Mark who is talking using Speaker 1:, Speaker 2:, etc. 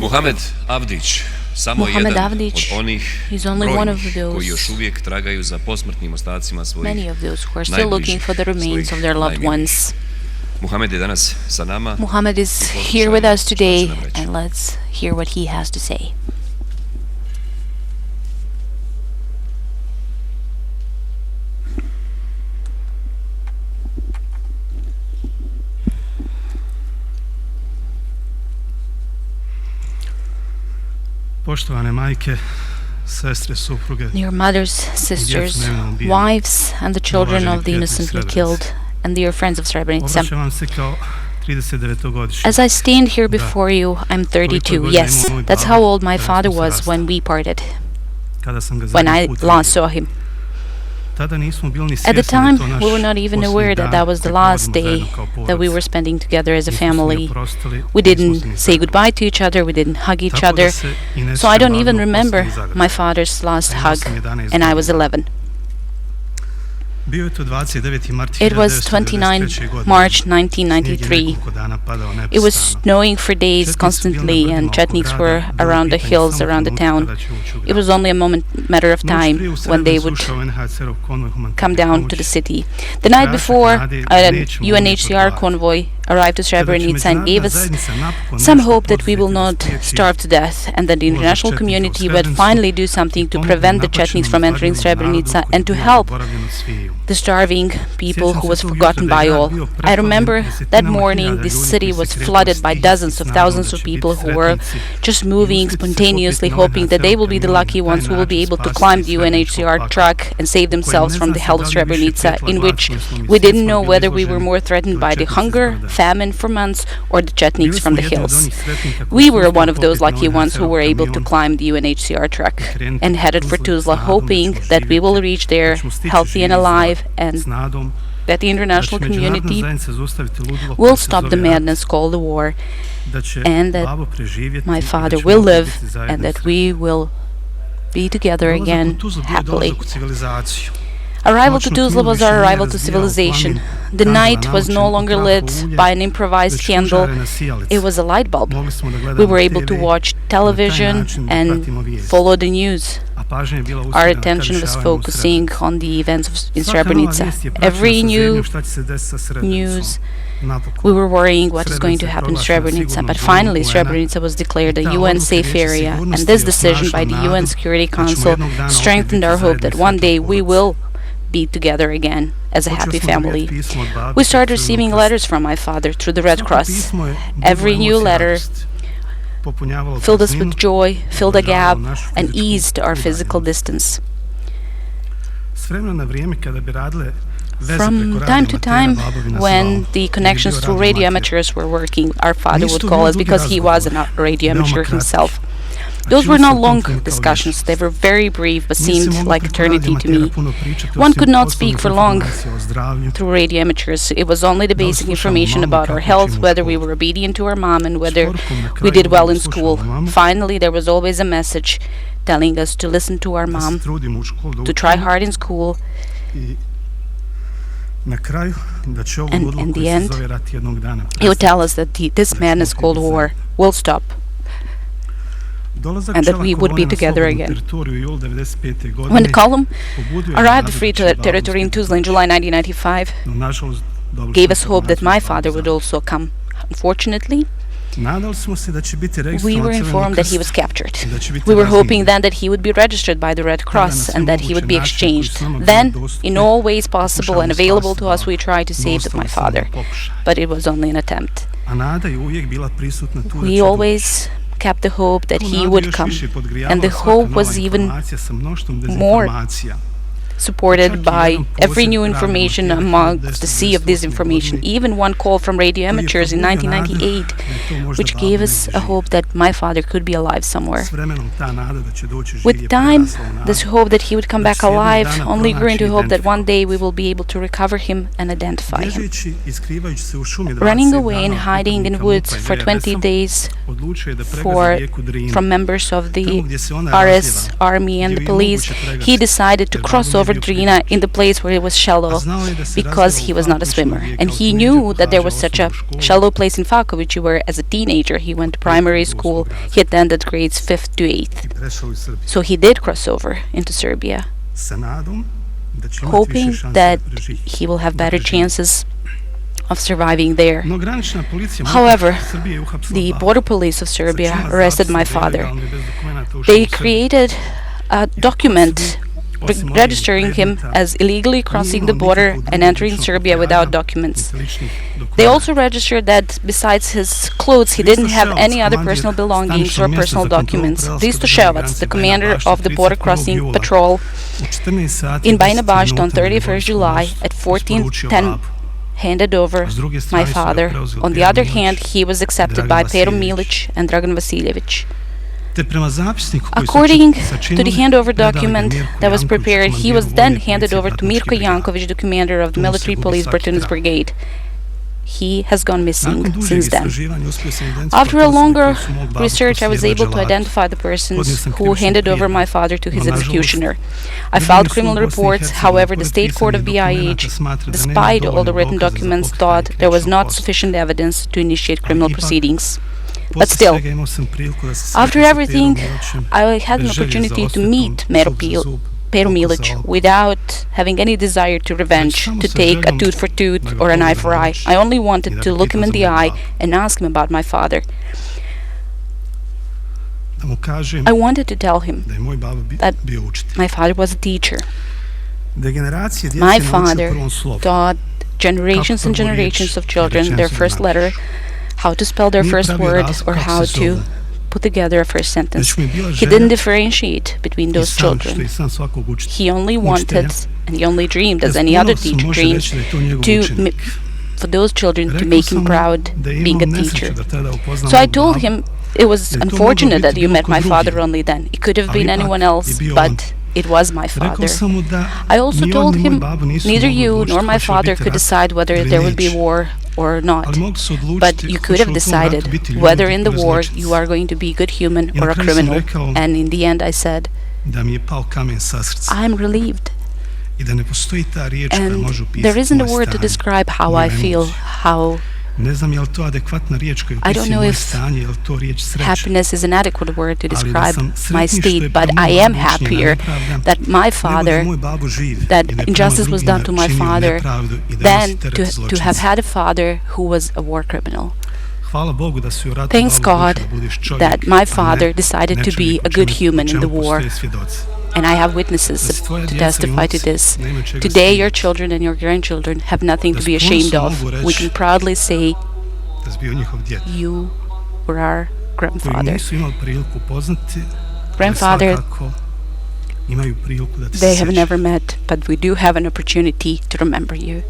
Speaker 1: Muhamed Avdić, samo
Speaker 2: Muhamed
Speaker 1: jedan
Speaker 2: Avdić
Speaker 1: od onih
Speaker 2: is only one of
Speaker 1: brojnih koji još
Speaker 2: those,
Speaker 1: uvijek tragaju za posmrtnim ostacima svojih
Speaker 2: many of those who are still looking for the remains of their loved ones.
Speaker 1: Muhamed je danas sa nama.
Speaker 2: Muhamed is here with us today, and let's hear what he has to say.
Speaker 3: Poštovane majke, sestre, supruge,
Speaker 2: Dear mothers, sisters, wives, and the children of the innocently killed, and dear friends of Srebrenici.
Speaker 3: obraćam se kao 39-godišnji.
Speaker 2: As I stand here before you, I'm 32. Yes, that's how old my father was when we parted,
Speaker 3: Kada sam ga
Speaker 2: when I
Speaker 3: zadnji put
Speaker 2: last
Speaker 3: vidio.
Speaker 2: saw him.
Speaker 3: Tada nismo bili ni
Speaker 2: At the
Speaker 3: svjesni da
Speaker 2: time,
Speaker 3: je to naš
Speaker 2: we were not even
Speaker 3: posljednji
Speaker 2: aware that
Speaker 3: dan
Speaker 2: that was the
Speaker 3: kad
Speaker 2: last
Speaker 3: provodimo
Speaker 2: day
Speaker 3: zajedno kao
Speaker 2: that we
Speaker 3: porodica.
Speaker 2: were spending together as a
Speaker 3: Nismo se ni
Speaker 2: family.
Speaker 3: oprostili,
Speaker 2: We
Speaker 3: nismo se
Speaker 2: didn't
Speaker 3: ni
Speaker 2: say
Speaker 3: zagrlili.
Speaker 2: goodbye to each other, we didn't hug each
Speaker 3: Tako da
Speaker 2: other,
Speaker 3: se i ne
Speaker 2: so I
Speaker 3: sjećam
Speaker 2: don't even
Speaker 3: važnog
Speaker 2: remember
Speaker 3: posljednjeg zagrljaja.
Speaker 2: my father's last
Speaker 3: A imao
Speaker 2: hug,
Speaker 3: sam 11
Speaker 2: and I was
Speaker 3: godina.
Speaker 2: 11.
Speaker 3: Bio je to 29. mart
Speaker 2: It was
Speaker 3: 1993.
Speaker 2: 29
Speaker 3: godine.
Speaker 2: March
Speaker 3: Snijeg je
Speaker 2: 1993.
Speaker 3: nekoliko dana padao
Speaker 2: It was
Speaker 3: neprestano.
Speaker 2: snowing for days
Speaker 3: Četnici su bili na
Speaker 2: constantly,
Speaker 3: brdima
Speaker 2: and
Speaker 3: oko
Speaker 2: Chetniks
Speaker 3: grada,
Speaker 2: were
Speaker 3: bilo je
Speaker 2: around the
Speaker 3: pitanje
Speaker 2: hills
Speaker 3: samo
Speaker 2: around the
Speaker 3: trenutka
Speaker 2: town.
Speaker 3: kada će ući u
Speaker 2: It
Speaker 3: grad.
Speaker 2: was only a matter of
Speaker 3: Noć
Speaker 2: time
Speaker 3: prije u
Speaker 2: when they
Speaker 3: Srebrenicu
Speaker 2: would
Speaker 3: ušao NHCR-ov konvoj humanitarne
Speaker 2: come down to
Speaker 3: pomoći.
Speaker 2: the city. The night
Speaker 3: Tražak
Speaker 2: before,
Speaker 3: nade
Speaker 2: an
Speaker 3: nećemo ovdje
Speaker 2: UNHCR
Speaker 3: podvaliti.
Speaker 2: convoy arrived to
Speaker 3: Kada će
Speaker 2: Srebrenica and gave
Speaker 3: međunarodna
Speaker 2: us
Speaker 3: zajednica napokon
Speaker 2: some
Speaker 3: nešto
Speaker 2: hope that we will
Speaker 3: poduzeti da
Speaker 2: not
Speaker 3: spriječi
Speaker 2: starve to death, and that the international
Speaker 3: Četnika u
Speaker 2: community would
Speaker 3: Srebrenicu
Speaker 2: finally do something to
Speaker 3: i
Speaker 2: prevent the
Speaker 3: pomoći
Speaker 2: Chetniks
Speaker 3: napaćenom
Speaker 2: from entering
Speaker 3: stradalom
Speaker 2: Srebrenica
Speaker 3: narodu koji
Speaker 2: and to
Speaker 3: je bio
Speaker 2: help
Speaker 3: zaboravljen od sviju.
Speaker 2: the starving people
Speaker 3: Sjećam
Speaker 2: who
Speaker 3: se
Speaker 2: was
Speaker 3: tog
Speaker 2: forgotten
Speaker 3: jutra da
Speaker 2: by
Speaker 3: je grad
Speaker 2: all.
Speaker 3: bio
Speaker 2: I
Speaker 3: preplavljen
Speaker 2: remember that
Speaker 3: desetinama
Speaker 2: morning
Speaker 3: hiljada
Speaker 2: the
Speaker 3: ljudi
Speaker 2: city
Speaker 3: koji
Speaker 2: was
Speaker 3: se kreću
Speaker 2: flooded by
Speaker 3: stihijski
Speaker 2: dozens of
Speaker 3: snagom
Speaker 2: thousands
Speaker 3: da
Speaker 2: of
Speaker 3: će biti
Speaker 2: people who were
Speaker 3: sretnici
Speaker 2: just
Speaker 3: i
Speaker 2: moving
Speaker 3: uspjeti se
Speaker 2: spontaneously,
Speaker 3: popeti na
Speaker 2: hoping that they will be the
Speaker 3: UNHCR
Speaker 2: lucky ones who will be able to
Speaker 3: spasiti
Speaker 2: climb the
Speaker 3: srebreničkog
Speaker 2: UNHCR
Speaker 3: pakla,
Speaker 2: truck and save
Speaker 3: koji
Speaker 2: themselves
Speaker 3: ne
Speaker 2: from
Speaker 3: zna
Speaker 2: the
Speaker 3: se
Speaker 2: hell
Speaker 3: da
Speaker 2: of
Speaker 3: li više
Speaker 2: Srebrenica,
Speaker 3: petla
Speaker 2: in which
Speaker 3: glaču, jer smo mi
Speaker 2: we
Speaker 3: svi
Speaker 2: didn't
Speaker 3: smo
Speaker 2: know
Speaker 3: bili
Speaker 2: whether we
Speaker 3: izloženi
Speaker 2: were more threatened by the
Speaker 3: četničkim
Speaker 2: hunger,
Speaker 3: zgradama.
Speaker 2: famine for months, or the Chetniks
Speaker 3: Bili
Speaker 2: from
Speaker 3: smo
Speaker 2: the
Speaker 3: jedni od
Speaker 2: hills.
Speaker 3: onih sretnika koji
Speaker 2: We
Speaker 3: su
Speaker 2: were
Speaker 3: uspjeli
Speaker 2: one of those
Speaker 3: popeti na
Speaker 2: lucky ones who
Speaker 3: UNHCR
Speaker 2: were able to
Speaker 3: kamion
Speaker 2: climb the UNHCR truck
Speaker 3: i krenuti
Speaker 2: and
Speaker 3: ka
Speaker 2: headed for
Speaker 3: Tuzli s
Speaker 2: Tuzla,
Speaker 3: nadom da
Speaker 2: hoping
Speaker 3: ćemo
Speaker 2: that we will
Speaker 3: živjeti,
Speaker 2: reach
Speaker 3: da
Speaker 2: there
Speaker 3: ćemo stići
Speaker 2: healthy and
Speaker 3: živi
Speaker 2: alive,
Speaker 3: zdrav,
Speaker 2: and
Speaker 3: s nadom
Speaker 2: that the
Speaker 3: da
Speaker 2: international
Speaker 3: će međunarodna
Speaker 2: community
Speaker 3: zajednica zaustaviti ludilo koje
Speaker 2: will
Speaker 3: se
Speaker 2: stop
Speaker 3: zove
Speaker 2: the
Speaker 3: rat,
Speaker 2: madness called the war,
Speaker 3: da će
Speaker 2: and that
Speaker 3: babo preživjeti
Speaker 2: my
Speaker 3: i da
Speaker 2: father
Speaker 3: ćemo
Speaker 2: will
Speaker 3: opet
Speaker 2: live,
Speaker 3: biti zajedno
Speaker 2: and
Speaker 3: i
Speaker 2: that
Speaker 3: sretni.
Speaker 2: we will be together
Speaker 3: Dolazak
Speaker 2: again
Speaker 3: u Tuzlu bio je
Speaker 2: happily.
Speaker 3: dolazak u civilizaciju.
Speaker 2: Arrival to
Speaker 3: Noćno
Speaker 2: Tuzla
Speaker 3: tlo
Speaker 2: was
Speaker 3: više
Speaker 2: our
Speaker 3: nije
Speaker 2: arrival to
Speaker 3: razbijao
Speaker 2: civilization.
Speaker 3: plamen
Speaker 2: The
Speaker 3: kandila
Speaker 2: night was no
Speaker 3: namočen u
Speaker 2: longer
Speaker 3: trafo
Speaker 2: lit
Speaker 3: ulja,
Speaker 2: by an improvised
Speaker 3: već
Speaker 2: candle,
Speaker 3: užarena sijalica.
Speaker 2: it was a light bulb.
Speaker 3: Mogli smo da
Speaker 2: We
Speaker 3: gledamo
Speaker 2: were able to
Speaker 3: TV
Speaker 2: watch
Speaker 3: i na taj
Speaker 2: television
Speaker 3: način da
Speaker 2: and
Speaker 3: pratimo vijesti.
Speaker 2: follow the news.
Speaker 3: A pažnja je bila
Speaker 2: Our
Speaker 3: usmjerena ka
Speaker 2: attention was
Speaker 3: dešavanjima u
Speaker 2: focusing
Speaker 3: Srebrenici.
Speaker 2: on the events in
Speaker 3: Svaka nova
Speaker 2: Srebrenica.
Speaker 3: vijest je praćena
Speaker 2: Every
Speaker 3: sa
Speaker 2: new
Speaker 3: zebnjom šta će se desiti sa Srebrenicom.
Speaker 2: news,
Speaker 3: Napokon.
Speaker 2: we were worrying what is going to
Speaker 3: Srebrenica je
Speaker 2: happen to
Speaker 3: proglašena
Speaker 2: Srebrenica,
Speaker 3: sigurnom
Speaker 2: but
Speaker 3: zonom
Speaker 2: finally
Speaker 3: UN-a
Speaker 2: Srebrenica was declared
Speaker 3: i
Speaker 2: a
Speaker 3: ta
Speaker 2: UN
Speaker 3: odluka
Speaker 2: safe
Speaker 3: Vijeća
Speaker 2: area, and
Speaker 3: sigurnosti
Speaker 2: this
Speaker 3: je
Speaker 2: decision by
Speaker 3: osnažila
Speaker 2: the UN
Speaker 3: nadu
Speaker 2: Security
Speaker 3: da ćemo
Speaker 2: Council
Speaker 3: jednog dana opet
Speaker 2: strengthened
Speaker 3: biti
Speaker 2: our hope that
Speaker 3: zajedno i
Speaker 2: one day
Speaker 3: sretni
Speaker 2: we
Speaker 3: porodica.
Speaker 2: will be together again as a
Speaker 3: Počeli
Speaker 2: happy
Speaker 3: smo
Speaker 2: family.
Speaker 3: dobijati pismo od babe
Speaker 2: We started
Speaker 3: preko
Speaker 2: receiving
Speaker 3: Crvenog
Speaker 2: letters from my father through the Red
Speaker 3: Svako
Speaker 2: Cross.
Speaker 3: pismo je
Speaker 2: Every
Speaker 3: budilo
Speaker 2: new
Speaker 3: emocije
Speaker 2: letter
Speaker 3: radosti, popunjavalo
Speaker 2: filled us
Speaker 3: prazninu,
Speaker 2: with joy, filled a gap,
Speaker 3: ublažavalo našu
Speaker 2: and
Speaker 3: fizičku
Speaker 2: eased our physical
Speaker 3: udaljenost.
Speaker 2: distance.
Speaker 3: S vremena na vrijeme kada bi radile veze
Speaker 2: From
Speaker 3: preko
Speaker 2: time to
Speaker 3: radioamatera,
Speaker 2: time,
Speaker 3: babovi nas
Speaker 2: when
Speaker 3: zvao,
Speaker 2: the
Speaker 3: jer je
Speaker 2: connections
Speaker 3: bio
Speaker 2: through radio
Speaker 3: radioamater.
Speaker 2: amateurs were working, our father
Speaker 3: Nisu
Speaker 2: would
Speaker 3: to
Speaker 2: call
Speaker 3: bili
Speaker 2: us
Speaker 3: dugi
Speaker 2: because he was a
Speaker 3: razgovori,
Speaker 2: radio
Speaker 3: veoma
Speaker 2: amateur
Speaker 3: kratki.
Speaker 2: himself.
Speaker 3: A
Speaker 2: Those
Speaker 3: čuli
Speaker 2: were
Speaker 3: se
Speaker 2: not
Speaker 3: u tom
Speaker 2: long
Speaker 3: trenutku kao
Speaker 2: discussions,
Speaker 3: vječnost.
Speaker 2: they were very brief but
Speaker 3: Nije se
Speaker 2: seemed
Speaker 3: moglo
Speaker 2: like
Speaker 3: preko
Speaker 2: eternity to
Speaker 3: radioamatera
Speaker 2: me.
Speaker 3: puno pričati
Speaker 2: One
Speaker 3: osim
Speaker 2: could not
Speaker 3: osnovnih
Speaker 2: speak for long
Speaker 3: informacija o zdravlju,
Speaker 2: through radio amateurs. It was only the
Speaker 3: Da li
Speaker 2: basic
Speaker 3: slušamo
Speaker 2: information
Speaker 3: mamu
Speaker 2: about our
Speaker 3: kako
Speaker 2: health,
Speaker 3: učimo u
Speaker 2: whether we
Speaker 3: školi.
Speaker 2: were obedient to our mom, and whether
Speaker 3: Četvorkom na
Speaker 2: we
Speaker 3: kraju
Speaker 2: did well in
Speaker 3: slušamo
Speaker 2: school.
Speaker 3: mamu
Speaker 2: Finally, there was always a message telling us to listen to our
Speaker 3: da se
Speaker 2: mom,
Speaker 3: trudimo u školu da
Speaker 2: to try
Speaker 3: učimo
Speaker 2: hard in school,
Speaker 3: i na kraju da će ovu
Speaker 2: and
Speaker 3: ludilo
Speaker 2: in
Speaker 3: koji
Speaker 2: the
Speaker 3: se
Speaker 2: end,
Speaker 3: zove rat jednog dana
Speaker 2: he would
Speaker 3: prestati.
Speaker 2: tell us that this madness called war will stop,
Speaker 3: Dolazak
Speaker 2: and that
Speaker 3: čela
Speaker 2: we would be
Speaker 3: kolone na
Speaker 2: together
Speaker 3: slobodnu
Speaker 2: again.
Speaker 3: teritoriju u julu 95.
Speaker 2: When the
Speaker 3: godine
Speaker 2: column
Speaker 3: pobudio je
Speaker 2: arrived the
Speaker 3: nadu
Speaker 2: free
Speaker 3: da će babo
Speaker 2: territory in
Speaker 3: uspjeti
Speaker 2: Tuzla in
Speaker 3: doći.
Speaker 2: July 1995,
Speaker 3: No, nažalost, dobili
Speaker 2: gave
Speaker 3: smo
Speaker 2: us hope that
Speaker 3: informaciju
Speaker 2: my
Speaker 3: da
Speaker 2: father
Speaker 3: babo
Speaker 2: would
Speaker 3: zatvor.
Speaker 2: also come. Unfortunately,
Speaker 3: Nadali smo se da će biti
Speaker 2: we
Speaker 3: registrovan
Speaker 2: were
Speaker 3: Crveni
Speaker 2: informed that he
Speaker 3: krst
Speaker 2: was captured.
Speaker 3: i da će biti
Speaker 2: We were hoping
Speaker 3: razmijenjen.
Speaker 2: then that he would be registered by the Red
Speaker 3: Tada na
Speaker 2: Cross
Speaker 3: sve
Speaker 2: and that he
Speaker 3: moguće
Speaker 2: would be
Speaker 3: načine koji
Speaker 2: exchanged.
Speaker 3: su nama bili
Speaker 2: Then,
Speaker 3: dostupni,
Speaker 2: in all ways possible and
Speaker 3: pokušavamo
Speaker 2: available to us,
Speaker 3: spasiti
Speaker 2: we tried to
Speaker 3: babo.
Speaker 2: save
Speaker 3: Ostalo
Speaker 2: my
Speaker 3: samo
Speaker 2: father,
Speaker 3: pokušaj.
Speaker 2: but it was only an attempt.
Speaker 3: A nada je uvijek bila prisutna tu da
Speaker 2: We
Speaker 3: će
Speaker 2: always
Speaker 3: doći.
Speaker 2: kept the hope that
Speaker 3: Tu
Speaker 2: he
Speaker 3: nadu
Speaker 2: would
Speaker 3: još
Speaker 2: come,
Speaker 3: više podgrijavala
Speaker 2: and the
Speaker 3: svaka
Speaker 2: hope
Speaker 3: nova
Speaker 2: was even
Speaker 3: informacija sa mnoštvom
Speaker 2: more
Speaker 3: dezinformacija.
Speaker 2: supported
Speaker 3: Čak i
Speaker 2: by
Speaker 3: jedan
Speaker 2: every
Speaker 3: posjet
Speaker 2: new
Speaker 3: radio
Speaker 2: information
Speaker 3: amatera
Speaker 2: amongst the sea of
Speaker 3: 1998.
Speaker 2: disinformation,
Speaker 3: godine
Speaker 2: even one call from radio
Speaker 3: koji je
Speaker 2: amateurs in
Speaker 3: probudio nadu
Speaker 2: 1998,
Speaker 3: da je to možda
Speaker 2: which
Speaker 3: babo
Speaker 2: gave us
Speaker 3: negdje
Speaker 2: a
Speaker 3: živi.
Speaker 2: hope that my father could be alive somewhere.
Speaker 3: S vremenom ta nada da će doći živ
Speaker 2: With
Speaker 3: je
Speaker 2: time,
Speaker 3: prerasla u nadu.
Speaker 2: this hope that he would come
Speaker 3: Da
Speaker 2: back
Speaker 3: će jednog
Speaker 2: alive
Speaker 3: dana
Speaker 2: only grew into
Speaker 3: pronaći
Speaker 2: hope that one
Speaker 3: identifikovat.
Speaker 2: day we will be able to recover him and identify him.
Speaker 3: Bježeći i skrivajući se u šumi 20
Speaker 2: Running away and
Speaker 3: dana od
Speaker 2: hiding in
Speaker 3: pripadnika
Speaker 2: woods
Speaker 3: MUP-a i
Speaker 2: for 20
Speaker 3: VRS-a,
Speaker 2: days
Speaker 3: odlučio je da pregazi
Speaker 2: for
Speaker 3: rijeku Drinu.
Speaker 2: from members of the
Speaker 3: Tamo gdje se ona
Speaker 2: RS
Speaker 3: razlijeva,
Speaker 2: army and
Speaker 3: gdje
Speaker 2: the
Speaker 3: ju je
Speaker 2: police,
Speaker 3: moguće
Speaker 2: he
Speaker 3: pregaziti,
Speaker 2: decided to
Speaker 3: jer
Speaker 2: cross
Speaker 3: babo
Speaker 2: over Drina in the place where it was shallow because he was not a swimmer. And he knew that there was such a shallow place in Fakovići where as a teenager he went to primary school, he attended grades 5th to 8th. So he did cross over into Serbia, hoping that he will have better chances of surviving there. However, the border police of Serbia arrested my father. They created a document registering him as illegally crossing the border and entering Serbia without documents. They also registered that besides his clothes, he didn't have any other personal belongings or personal documents. Risto Ševac, the commander of the border crossing patrol in Bajina Bašta on 31st July at 14:10, handed over my father. On the other hand, he was accepted by Pero Milić and Dragan Vasiljević. According to the handover document that was prepared, he was then handed over to Mirko Janković, the commander of the military police Bratunac Brigade. He has gone missing since then. After a longer research, I was able to identify the persons who handed over my father to his executioner. I filed criminal reports. However, the State Court of BIH, despite all the written documents, thought there was not sufficient evidence to initiate criminal proceedings. But still, after everything, I had an opportunity to meet Pero Milić without having any desire to revenge, to take a tooth for tooth or an eye for eye. I only wanted to look him in the eye and ask him about my father. I wanted to tell him that my father was a teacher. My father taught generations and generations of children their first letter, how to spell their first word, or how to put together a first sentence. He didn't differentiate between those children. He only wanted, and he only dreamed, as any other teacher dreams, for those children to make him proud being a teacher. So I told him it was unfortunate that you met my father only then. It could have been anyone else, but it was my father. I also told him neither you nor my father could decide whether there would be war or not, but you could have decided whether in the war you are going to be a good human or a criminal. And in the end I said, I'm relieved. And there isn't a word to describe how I feel, how I don't know if happiness is an adequate word to describe my state, but I am happier that my father, that injustice was done to my father, than to have had a father who was a war criminal. Thanks God that my father decided to be a good human in the war. And I have witnesses to testify to this. Today your children and your grandchildren have nothing to be ashamed of. We can proudly say, you were our grandfather. Grandfather, they have never met, but we do have an opportunity to remember you.